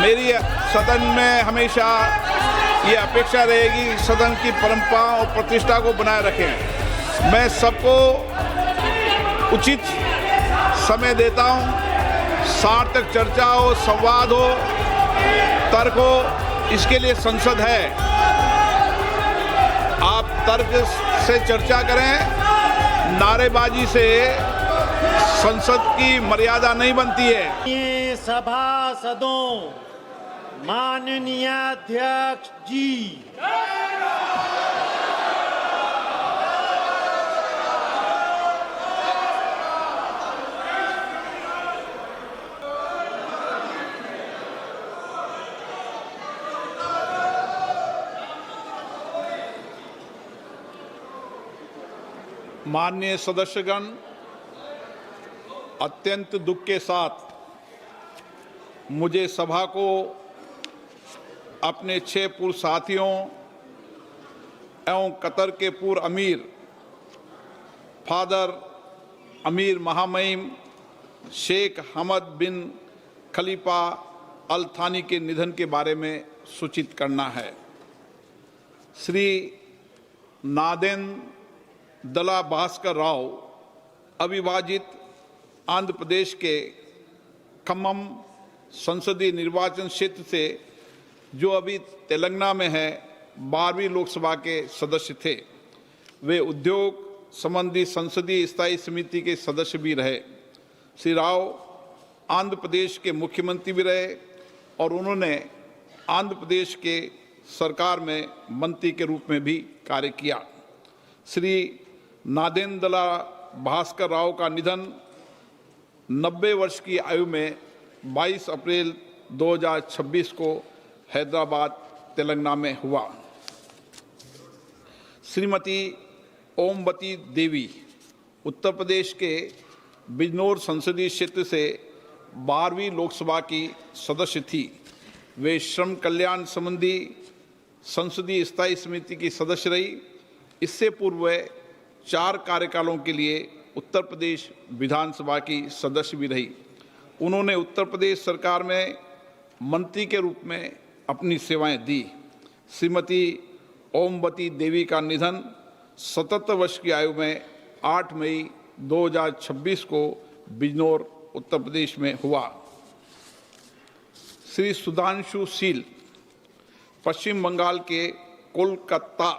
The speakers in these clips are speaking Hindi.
मेरी सदन में हमेशा ये अपेक्षा रहेगी सदन की परंपरा और प्रतिष्ठा को बनाए रखें। मैं सबको उचित समय देता हूँ, सार्थक चर्चा हो, संवाद हो, तर्क हो, इसके लिए संसद है। आप तर्क से चर्चा करें, नारेबाजी से संसद की मर्यादा नहीं बनती है। ये सभासदों, माननीय अध्यक्ष जी, माननीय सदस्यगण, अत्यंत दुख के साथ मुझे सभा को अपने 6 पूर्व साथियों एवं कतर के पूर्व अमीर फादर अमीर महामहिम शेख हमद बिन खलीफा अल थानी के निधन के बारे में सूचित करना है। श्री नादेन दला भास्कर राव अविभाजित आंध्र प्रदेश के खम्मम संसदीय निर्वाचन क्षेत्र से, जो अभी तेलंगाना में है, 12वीं लोकसभा के सदस्य थे। वे उद्योग संबंधी संसदीय स्थायी समिति के सदस्य भी रहे। श्री राव आंध्र प्रदेश के मुख्यमंत्री भी रहे और उन्होंने आंध्र प्रदेश के सरकार में मंत्री के रूप में भी कार्य किया। श्री नादेंदला भास्कर राव का निधन 90 वर्ष की आयु में 22 अप्रैल 2026 को हैदराबाद तेलंगाना में हुआ। श्रीमती ओमवती देवी उत्तर प्रदेश के बिजनौर संसदीय क्षेत्र से 12वीं लोकसभा की सदस्य थी। वे श्रम कल्याण संबंधी संसदीय स्थायी समिति की सदस्य रही। इससे पूर्व वे 4 कार्यकालों के लिए उत्तर प्रदेश विधानसभा की सदस्य भी रही। उन्होंने उत्तर प्रदेश सरकार में मंत्री के रूप में अपनी सेवाएं दी। श्रीमती ओमवती देवी का निधन 77 वर्ष की आयु में 8 मई 2026 को बिजनौर उत्तर प्रदेश में हुआ। श्री सुधांशु शील पश्चिम बंगाल के कोलकाता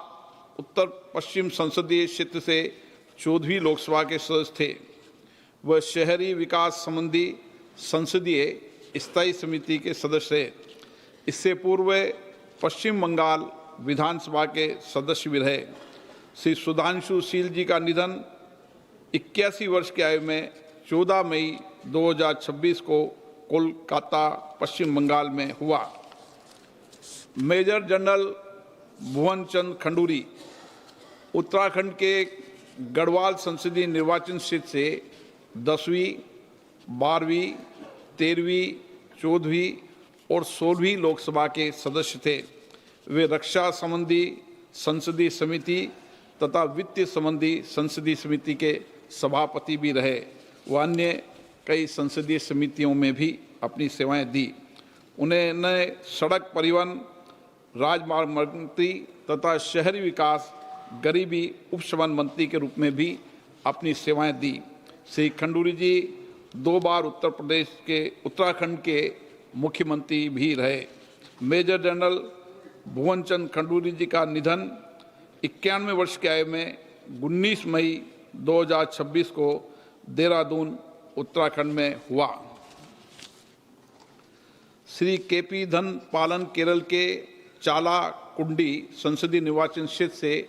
उत्तर पश्चिम संसदीय क्षेत्र से 14वीं लोकसभा के सदस्य थे। वह शहरी विकास संबंधी संसदीय स्थायी समिति के सदस्य थे। इससे पूर्व पश्चिम बंगाल विधानसभा के सदस्य भी रहे। श्री सुधांशु शील जी का निधन 81 वर्ष की आयु में 14 मई 2026 को कोलकाता पश्चिम बंगाल में हुआ। मेजर जनरल भुवन चंद खंडूरी उत्तराखंड के गढ़वाल संसदीय निर्वाचन क्षेत्र से 10वीं, 12वीं, 13वीं, 14वीं और 16वीं लोकसभा के सदस्य थे। वे रक्षा संबंधी संसदीय समिति तथा वित्त संबंधी संसदीय समिति के सभापति भी रहे। वह अन्य कई संसदीय समितियों में भी अपनी सेवाएं दी। उन्होंने सड़क परिवहन, राजमार्ग मंत्री तथा शहरी विकास, गरीबी उपशमन मंत्री के रूप में भी अपनी सेवाएं दी। श्री खंडूरी जी 2 बार उत्तराखंड के मुख्यमंत्री भी रहे। मेजर जनरल भुवन चंद खंडूरी जी का निधन 91 वर्ष की आयु में 19 मई 2026 को देहरादून उत्तराखंड में हुआ। श्री केपी धन पालन केरल के चाला कुंडी संसदीय निर्वाचन क्षेत्र से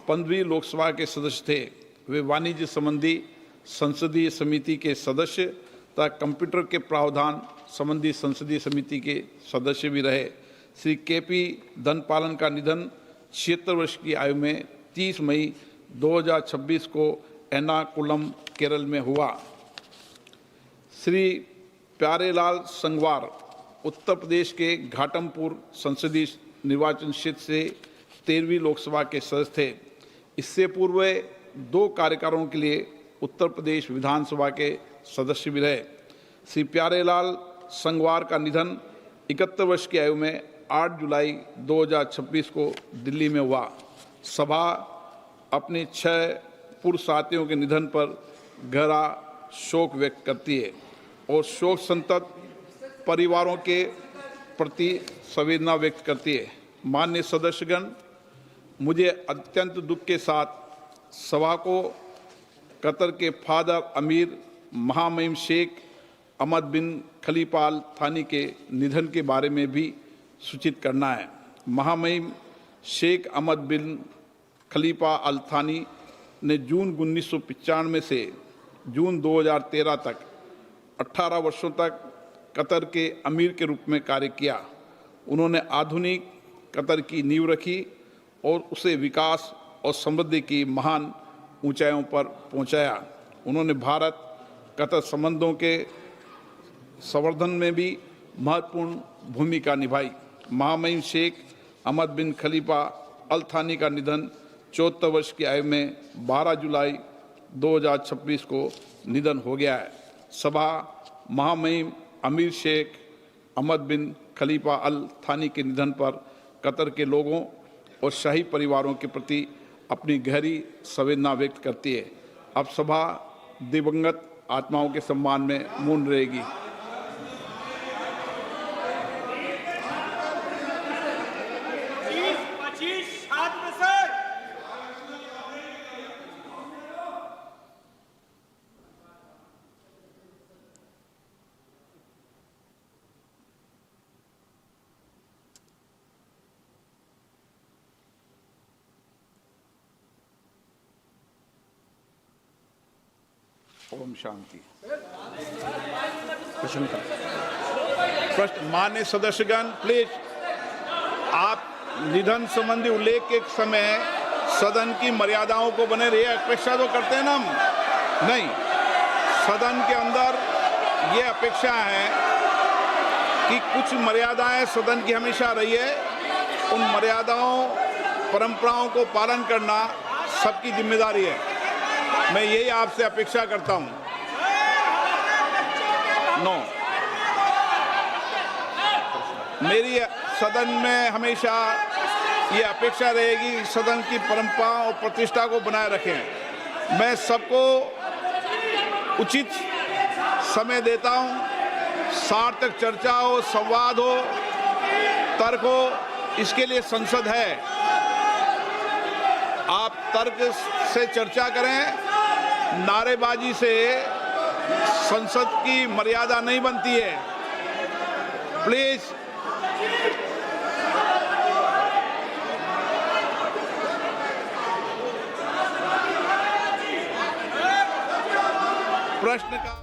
15वीं लोकसभा के सदस्य थे। वे वाणिज्य संबंधी संसदीय समिति के सदस्य तथा कंप्यूटर के प्रावधान संबंधी संसदीय समिति के सदस्य भी रहे। श्री केपी धनपालन का निधन 76 वर्ष की आयु में 30 मई 2026 को एर्नाकुलम केरल में हुआ। श्री प्यारेलाल संगवार उत्तर प्रदेश के घाटमपुर संसदीय निर्वाचन क्षेत्र से 13वीं लोकसभा के सदस्य थे। इससे पूर्व 2 कार्यकालों के लिए उत्तर प्रदेश विधानसभा के सदस्य भी रहे। श्री प्यारेलाल संगवार का निधन 71 वर्ष की आयु में 8 जुलाई 2026 को दिल्ली में हुआ। सभा अपने 6 पूर्व साथियों के निधन पर गहरा शोक व्यक्त करती है और शोक संतप्त परिवारों के प्रति संवेदना व्यक्त करती है। माननीय सदस्यगण, मुझे अत्यंत दुख के साथ सभा को कतर के फादर अमीर महामहिम शेख अहमद बिन खलीफा अल थानी के निधन के बारे में भी सूचित करना है। महामहिम शेख अहमद बिन खलीफा अल थानी ने जून 1995 से जून 2013 तक 18 वर्षों तक कतर के अमीर के रूप में कार्य किया। उन्होंने आधुनिक कतर की नींव रखी और उसे विकास और समृद्धि की महान ऊंचाइयों पर पहुंचाया। उन्होंने भारत कतर संबंधों के संवर्धन में भी महत्वपूर्ण भूमिका निभाई। महामहिम शेख अहमद बिन खलीफा अल थानी का निधन 74 वर्ष की आयु में 12 जुलाई 2026 को निधन हो गया है। सभा महामहिम अमीर शेख अहमद बिन खलीफा अल थानी के निधन पर कतर के लोगों और शाही परिवारों के प्रति अपनी गहरी संवेदना व्यक्त करती है। अब सभा दिवंगत आत्माओं के सम्मान में मौन रहेगी। ओम शांति। प्रश्न। मान्य सदस्यगण, प्लीज आप निधन संबंधी उल्लेख के समय सदन की मर्यादाओं को बने रहिए। अपेक्षा तो करते हैं ना हम? नहीं, सदन के अंदर ये अपेक्षा है कि कुछ मर्यादाएं सदन की हमेशा रही है। उन मर्यादाओं परंपराओं को पालन करना सबकी जिम्मेदारी है। मैं यही आपसे अपेक्षा करता हूं। नो, मेरी सदन में हमेशा ये अपेक्षा रहेगी कि सदन की परंपरा और प्रतिष्ठा को बनाए रखें। मैं सबको उचित समय देता हूं। सार्थक चर्चा हो, संवाद हो, तर्क हो, इसके लिए संसद है। आप तर्क से चर्चा करें। नारेबाजी से संसद की मर्यादा नहीं बनती है। प्लीज। प्रश्न का